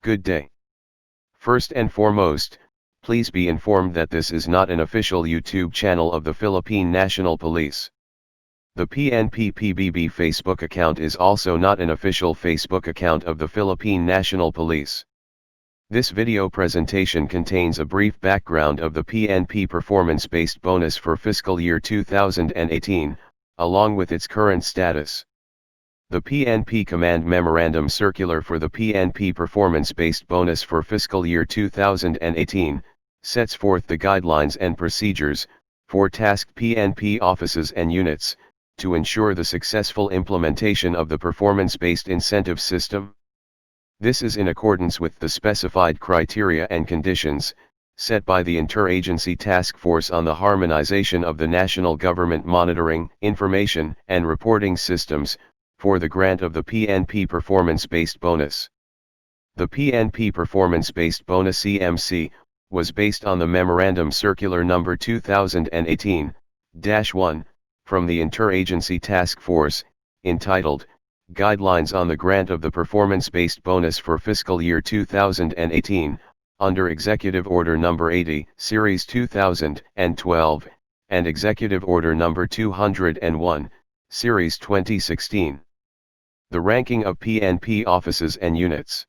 Good day. First and foremost, please be informed that this is not an official YouTube channel of the Philippine National Police. The PNP-PBB Facebook account is also not an official Facebook account of the Philippine National Police. This video presentation contains a brief background of the PNP performance-based bonus for fiscal year 2018, along with its current status. The PNP Command Memorandum Circular for the PNP performance-based bonus for fiscal year 2018, sets forth the guidelines and procedures, for tasked PNP offices and units, to ensure the successful implementation of the performance-based incentive system. This is in accordance with the specified criteria and conditions, set by the Interagency Task Force on the Harmonization of the National Government Monitoring, Information, and Reporting Systems, for the grant of the PNP performance-based bonus. The PNP performance-based bonus (CMC) was based on the Memorandum Circular No. 2018-1, from the Interagency Task Force, entitled, Guidelines on the Grant of the Performance-Based Bonus for Fiscal Year 2018, under Executive Order No. 80, Series 2012, and Executive Order No. 201, Series 2016. The ranking of PNP offices and units.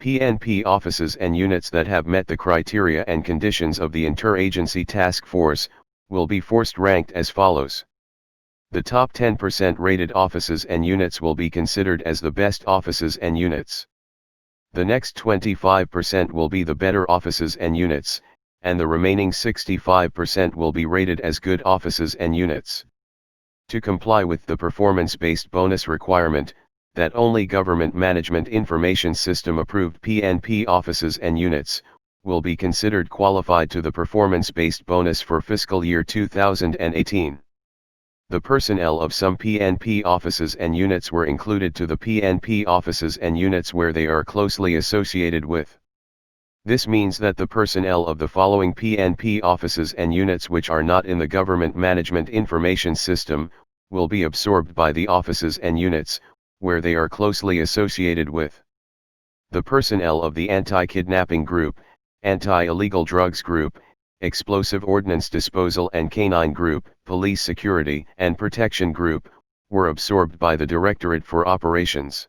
PNP offices and units that have met the criteria and conditions of the Interagency Task Force, will be forced ranked as follows. The top 10% rated offices and units will be considered as the best offices and units. The next 25% will be the better offices and units, and the remaining 65% will be rated as good offices and units. To comply with the performance-based bonus requirement, that only Government Management Information System approved PNP offices and units, will be considered qualified to the performance-based bonus for fiscal year 2018. The personnel of some PNP offices and units were included to the PNP offices and units where they are closely associated with. This means that the personnel of the following PNP offices and units which are not in the Government Management Information System, will be absorbed by the offices and units, where they are closely associated with. The personnel of the Anti-Kidnapping Group, Anti-Illegal Drugs Group, Explosive Ordnance Disposal and Canine Group, Police Security and Protection Group, were absorbed by the Directorate for Operations.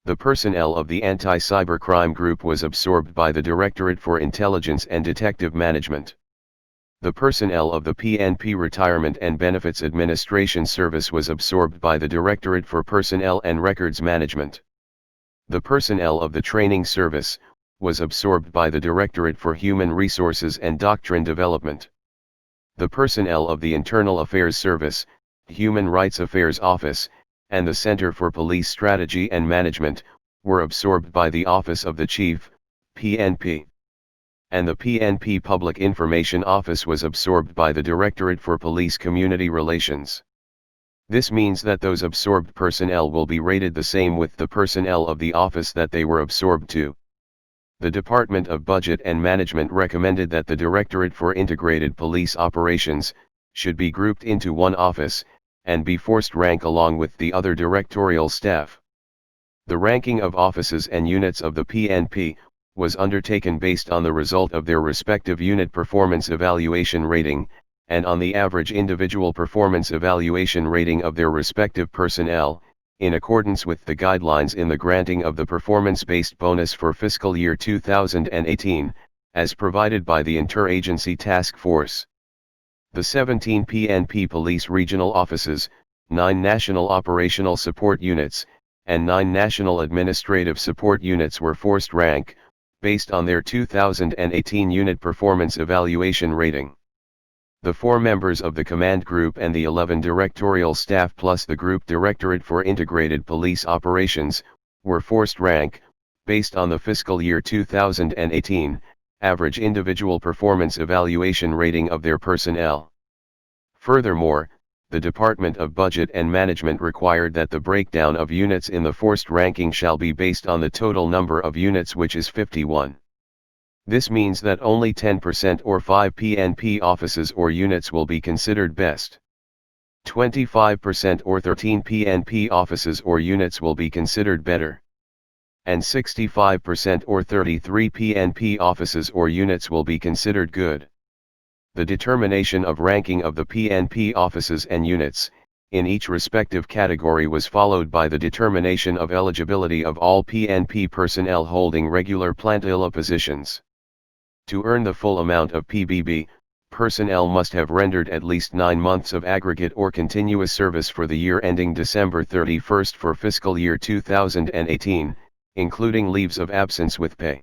The personnel of the Anti-Cybercrime Group was absorbed by the Directorate for Intelligence and Detective Management. The personnel of the PNP Retirement and Benefits Administration Service was absorbed by the Directorate for Personnel and Records Management. The personnel of the Training Service was absorbed by the Directorate for Human Resources and Doctrine Development. The personnel of the Internal Affairs Service, Human Rights Affairs Office, and the Center for Police Strategy and Management, were absorbed by the Office of the Chief, PNP. And the PNP Public Information Office was absorbed by the Directorate for Police Community Relations. This means that those absorbed personnel will be rated the same with the personnel of the office that they were absorbed to. The Department of Budget and Management recommended that the Directorate for Integrated Police Operations should be grouped into one office, and be forced rank along with the other directorial staff. The ranking of offices and units of the PNP was undertaken based on the result of their respective unit performance evaluation rating, and on the average individual performance evaluation rating of their respective personnel, in accordance with the guidelines in the granting of the performance-based bonus for fiscal year 2018, as provided by the Interagency Task Force. The 17 PNP Police Regional Offices, 9 National Operational Support Units, and 9 National Administrative Support Units were forced rank, based on their 2018 unit performance evaluation rating. The 4 members of the Command Group and the 11 directorial staff plus the Group Directorate for Integrated Police Operations, were forced rank, based on the fiscal year 2018, average individual performance evaluation rating of their personnel. Furthermore, the Department of Budget and Management required that the breakdown of units in the forced ranking shall be based on the total number of units, which is 51. This means that only 10% or 5 PNP offices or units will be considered best. 25% or 13 PNP offices or units will be considered better. and 65% or 33 PNP offices or units will be considered good. The determination of ranking of the PNP offices and units, in each respective category was followed by the determination of eligibility of all PNP personnel holding regular plantilla positions. To earn the full amount of PBB, personnel must have rendered at least 9 months of aggregate or continuous service for the year ending December 31 for fiscal year 2018, including leaves of absence with pay.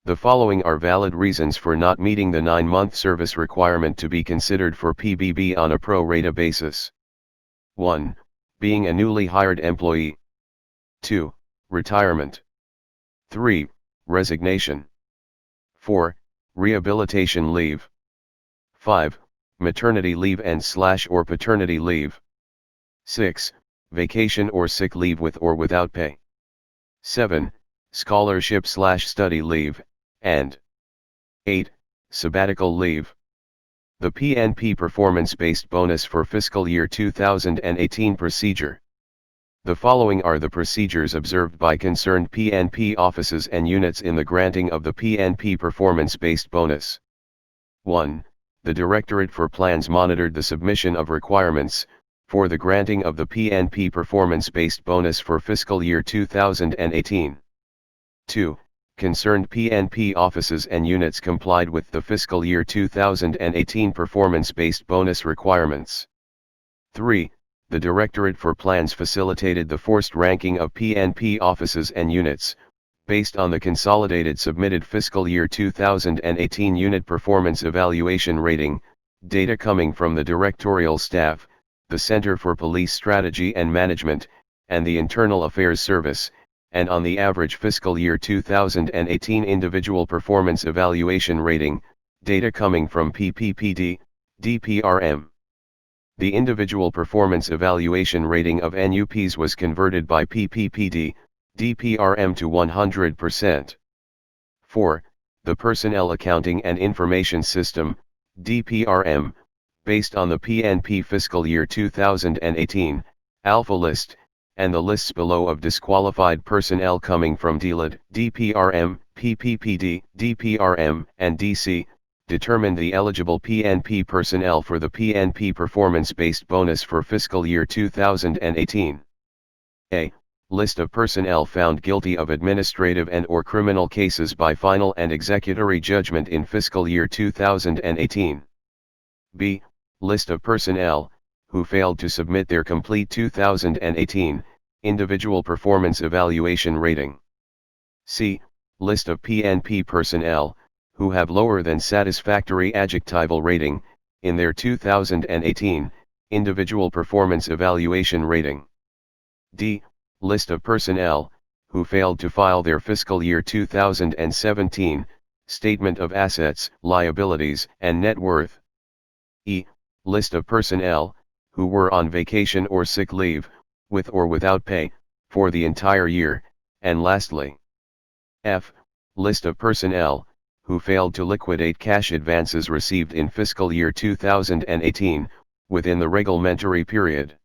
The following are valid reasons for not meeting the 9-month service requirement to be considered for PBB on a pro rata basis. 1. Being a newly hired employee. 2. Retirement. 3. Resignation. 4. Rehabilitation leave. 5. Maternity leave and/or paternity leave. 6. Vacation or sick leave with or without pay. 7. Scholarship/study leave, and 8. Sabbatical leave. The PNP performance-based bonus for fiscal year 2018 procedure. The following are the procedures observed by concerned PNP offices and units in the granting of the PNP performance-based bonus. 1. The Directorate for Plans monitored the submission of requirements for the granting of the PNP performance-based bonus for fiscal year 2018. 2. Concerned PNP offices and units complied with the fiscal year 2018 performance-based bonus requirements. 3. The Directorate for Plans facilitated the forced ranking of PNP offices and units, based on the consolidated submitted fiscal year 2018 unit performance evaluation rating, data coming from the directorial staff, the Center for Police Strategy and Management, and the Internal Affairs Service, and on the average fiscal year 2018 individual performance evaluation rating, data coming from PPPD, DPRM. The individual performance evaluation rating of NUPs was converted by PPPD, DPRM to 100%. 4. The Personnel Accounting and Information System, DPRM, based on the PNP fiscal year 2018, Alpha List, and the lists below of disqualified personnel coming from DLID, DPRM, PPPD, DPRM, and DC, determined the eligible PNP personnel for the PNP performance-based bonus for fiscal year 2018. A. List of personnel found guilty of administrative and/or criminal cases by final and executory judgment in fiscal year 2018. B. List of personnel who failed to submit their complete 2018 individual performance evaluation rating. C. List of PNP personnel who have lower than satisfactory adjectival rating in their 2018 individual performance evaluation rating. D. List of personnel who failed to file their fiscal year 2017 statement of assets, liabilities, and net worth. E. List of personnel who were on vacation or sick leave, with or without pay, for the entire year, and lastly. F. List of personnel who failed to liquidate cash advances received in fiscal year 2018, within the reglementary period.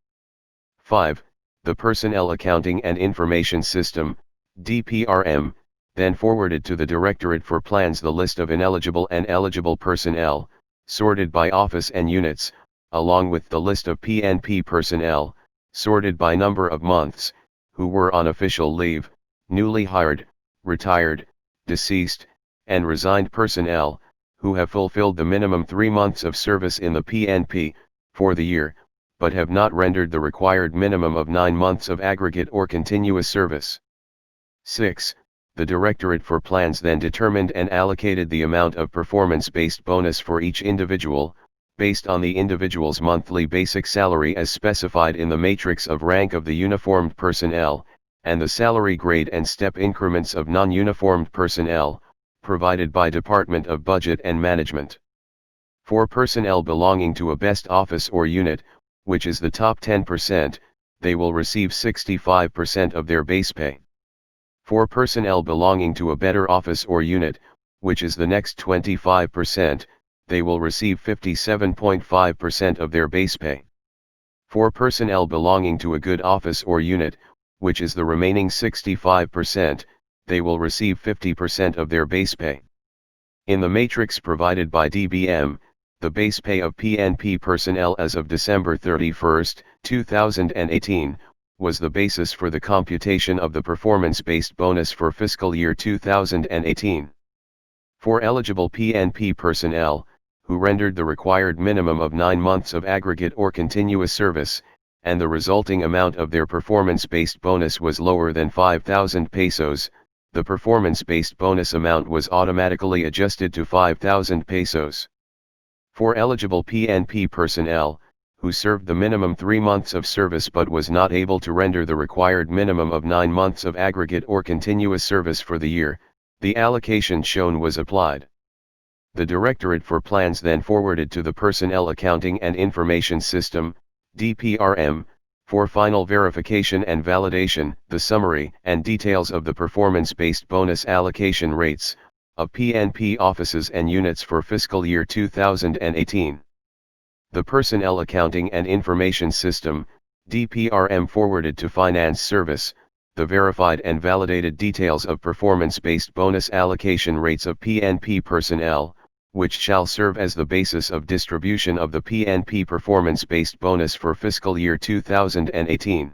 5. The Personnel Accounting and Information System, DPRM, then forwarded to the Directorate for Plans the list of ineligible and eligible personnel, sorted by office and units, along with the list of PNP personnel, sorted by number of months, who were on official leave, newly hired, retired, deceased, and resigned personnel, who have fulfilled the minimum 3 months of service in the PNP, for the year, but have not rendered the required minimum of 9 months of aggregate or continuous service. 6. The Directorate for Plans then determined and allocated the amount of performance-based bonus for each individual, based on the individual's monthly basic salary as specified in the matrix of rank of the uniformed personnel, and the salary grade and step increments of non-uniformed personnel, provided by Department of Budget and Management. For personnel belonging to a best office or unit, which is the top 10%, they will receive 65% of their base pay. For personnel belonging to a better office or unit, which is the next 25%, they will receive 57.5% of their base pay. For personnel belonging to a good office or unit, which is the remaining 65%, they will receive 50% of their base pay. In the matrix provided by DBM, the base pay of PNP personnel as of December 31, 2018, was the basis for the computation of the performance-based bonus for fiscal year 2018. For eligible PNP personnel, who rendered the required minimum of 9 months of aggregate or continuous service, and the resulting amount of their performance-based bonus was lower than 5,000 pesos, the performance-based bonus amount was automatically adjusted to 5,000 pesos. For eligible PNP personnel, who served the minimum 3 months of service but was not able to render the required minimum of 9 months of aggregate or continuous service for the year, the allocation shown was applied. The Directorate for Plans then forwarded to the Personnel Accounting and Information System, DPRM, for final verification and validation, the summary and details of the performance-based bonus allocation rates of PNP offices and units for fiscal year 2018. The Personnel Accounting and Information System, DPRM, forwarded to Finance Service the verified and validated details of performance-based bonus allocation rates of PNP personnel, which shall serve as the basis of distribution of the PNP performance-based bonus for fiscal year 2018.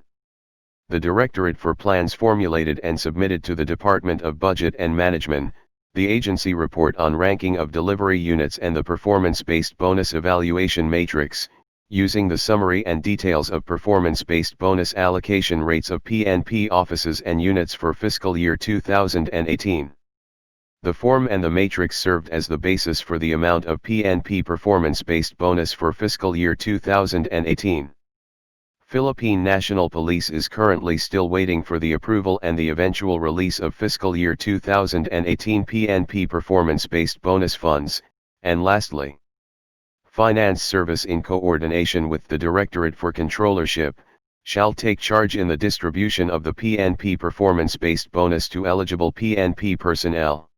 The Directorate for Plans formulated and submitted to the Department of Budget and Management the agency report on ranking of delivery units and the performance-based bonus evaluation matrix, using the summary and details of performance-based bonus allocation rates of PNP offices and units for fiscal year 2018. The form and the matrix served as the basis for the amount of PNP performance-based bonus for fiscal year 2018. Philippine National Police is currently still waiting for the approval and the eventual release of fiscal year 2018 PNP performance-based bonus funds, and lastly, Finance Service in coordination with the Directorate for Controllership, shall take charge in the distribution of the PNP performance-based bonus to eligible PNP personnel.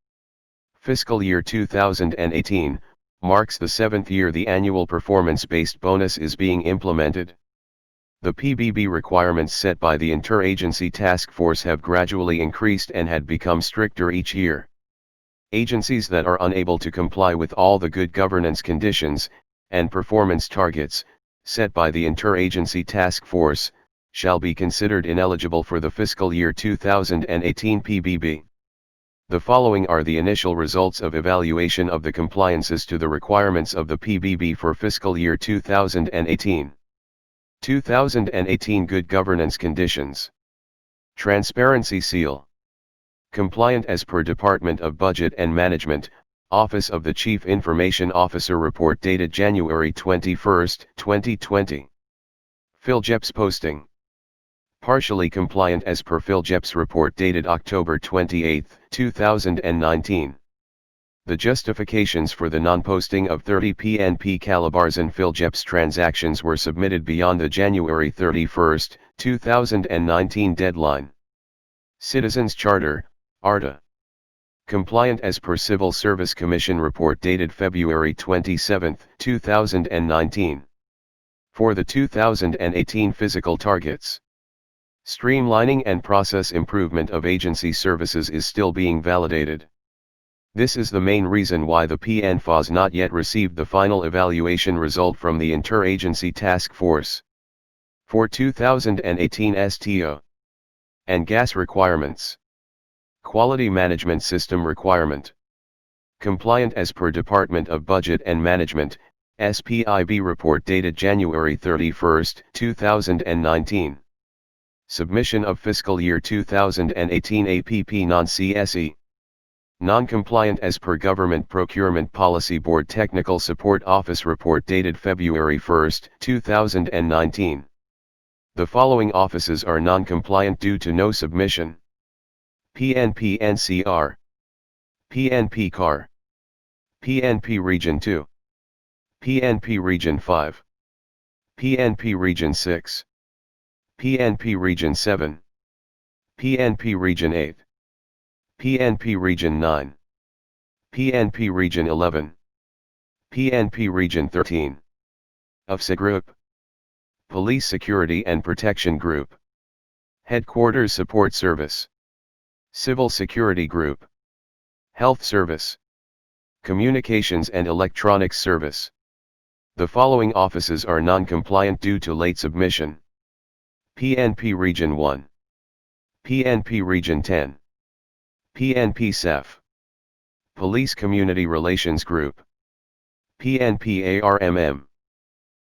Fiscal year 2018 marks the 7th year the annual performance-based bonus is being implemented. The PBB requirements set by the Interagency Task Force have gradually increased and had become stricter each year. Agencies that are unable to comply with all the good governance conditions and performance targets set by the Interagency Task Force shall be considered ineligible for the fiscal year 2018 PBB. The following are the initial results of evaluation of the compliances to the requirements of the PBB for fiscal year 2018. 2018 Good Governance Conditions. Transparency Seal. Compliant as per Department of Budget and Management, Office of the Chief Information Officer report dated January 21, 2020. PhilJEPS posting. Partially compliant as per PhilJEPS report dated October 28, 2019. The justifications for the non-posting of 30 PNP Calabarzon PhilJEPS transactions were submitted beyond the January 31, 2019 deadline. Citizens Charter, ARTA. Compliant as per Civil Service Commission report dated February 27, 2019. For the 2018 physical targets. Streamlining and process improvement of agency services is still being validated. This is the main reason why the PNFOS not yet received the final evaluation result from the Interagency Task Force. For 2018 STO and gas requirements. Quality Management System requirement. Compliant as per Department of Budget and Management, SPIB report dated January 31, 2019. Submission of fiscal year 2018 APP non-CSE. Non-compliant as per Government Procurement Policy Board Technical Support Office report dated February 1, 2019. The following offices are non-compliant due to no submission. PNP NCR, PNP CAR, PNP Region 2, PNP Region 5, PNP Region 6, PNP Region 7, PNP Region 8, PNP Region 9, PNP Region 11, PNP Region 13, UFSA Group, Police Security and Protection Group. Headquarters Support Service, Civil Security Group, Health Service, Communications and Electronics Service. The following offices are non-compliant due to late submission: PNP Region 1, PNP Region 10, PNP CEF, Police Community Relations Group, PNP ARMM.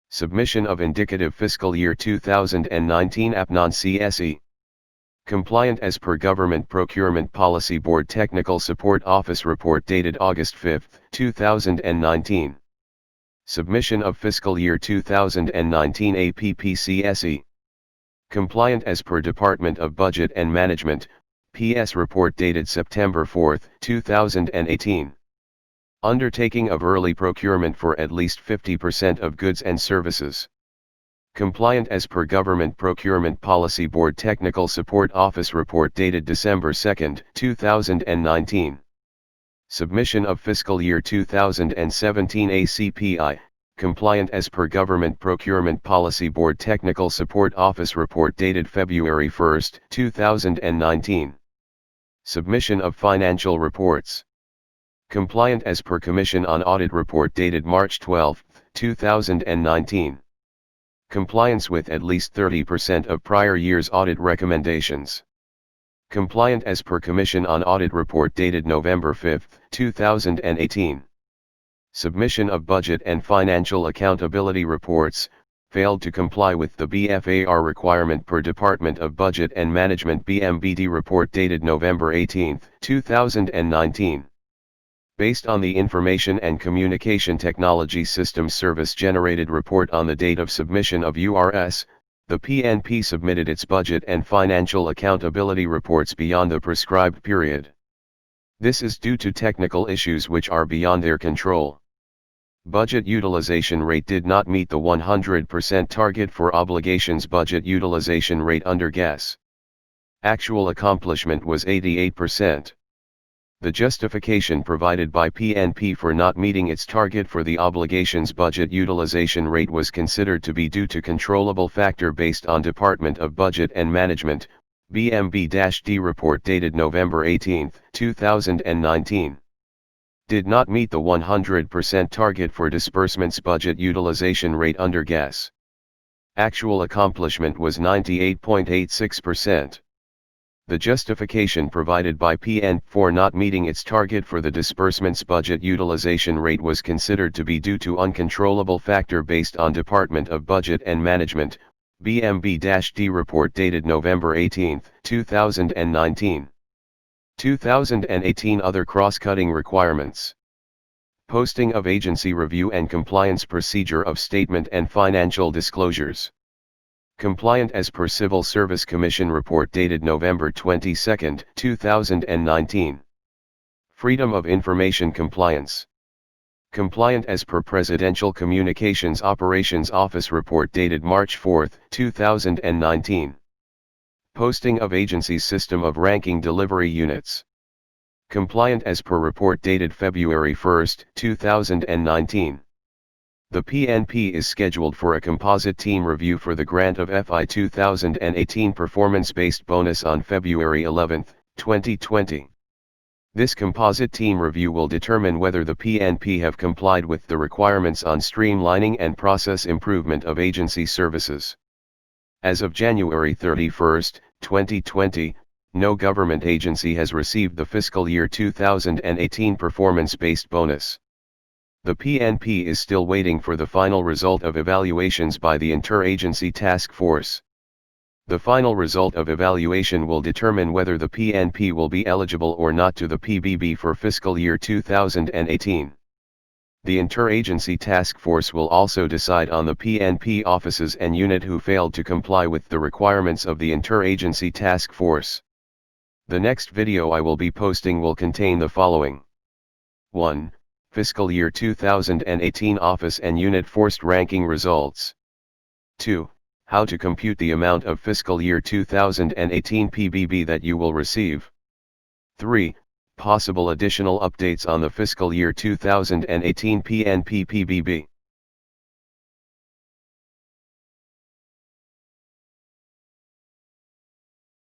Submission of Indicative Fiscal Year 2019 AP non-CSE. Compliant as per Government Procurement Policy Board Technical Support Office Report dated August 5, 2019. Submission of Fiscal Year 2019 APPCSE. Compliant as per Department of Budget and Management, PS Report dated September 4, 2018. Undertaking of early procurement for at least 50% of goods and services. Compliant as per Government Procurement Policy Board Technical Support Office Report dated December 2, 2019. Submission of Fiscal Year 2017 ACPI, compliant as per Government Procurement Policy Board Technical Support Office Report dated February 1, 2019. Submission of financial reports. Compliant as per Commission on Audit Report dated March 12, 2019. Compliance with at least 30% of prior year's audit recommendations. Compliant as per Commission on Audit Report dated November 5, 2018. Submission of budget and financial accountability reports, failed to comply with the BFAR requirement per Department of Budget and Management BMBD report dated November 18, 2019. Based on the Information and Communication Technology Systems Service generated report on the date of submission of URS, the PNP submitted its budget and financial accountability reports beyond the prescribed period. This is due to technical issues which are beyond their control. Budget utilization rate did not meet the 100% target for obligations budget utilization rate under GES. Actual accomplishment was 88%. The justification provided by PNP for not meeting its target for the obligations budget utilization rate was considered to be due to controllable factor based on Department of Budget and Management, BMB-D report dated November 18, 2019. Did not meet the 100% target for disbursements budget utilization rate under GES. Actual accomplishment was 98.86%. The justification provided by PN for not meeting its target for the disbursements budget utilization rate was considered to be due to uncontrollable factor based on Department of Budget and Management, BMB-D report dated November 18, 2019. 2018 Other cross-cutting requirements. Posting of agency review and compliance procedure of statement and financial disclosures. Compliant as per Civil Service Commission report dated November 22, 2019. Freedom of Information Compliance. Compliant as per Presidential Communications Operations Office report dated March 4, 2019. Posting of agency's system of ranking delivery units. Compliant as per report dated February 1, 2019. The PNP is scheduled for a composite team review for the grant of FY 2018 performance-based bonus on February 11, 2020. This composite team review will determine whether the PNP have complied with the requirements on streamlining and process improvement of agency services. As of January 31, 2020, no government agency has received the fiscal year 2018 performance-based bonus. The PNP is still waiting for the final result of evaluations by the Interagency Task Force. The final result of evaluation will determine whether the PNP will be eligible or not to the PBB for fiscal year 2018. The Interagency Task Force will also decide on the PNP offices and unit who failed to comply with the requirements of the Interagency Task Force. The next video I will be posting will contain the following. 1. Fiscal year 2018 Office and Unit Forced Ranking Results. 2. How to compute the amount of fiscal year 2018 PBB that you will receive. 3. Possible additional updates on the fiscal year 2018 PNP PBB.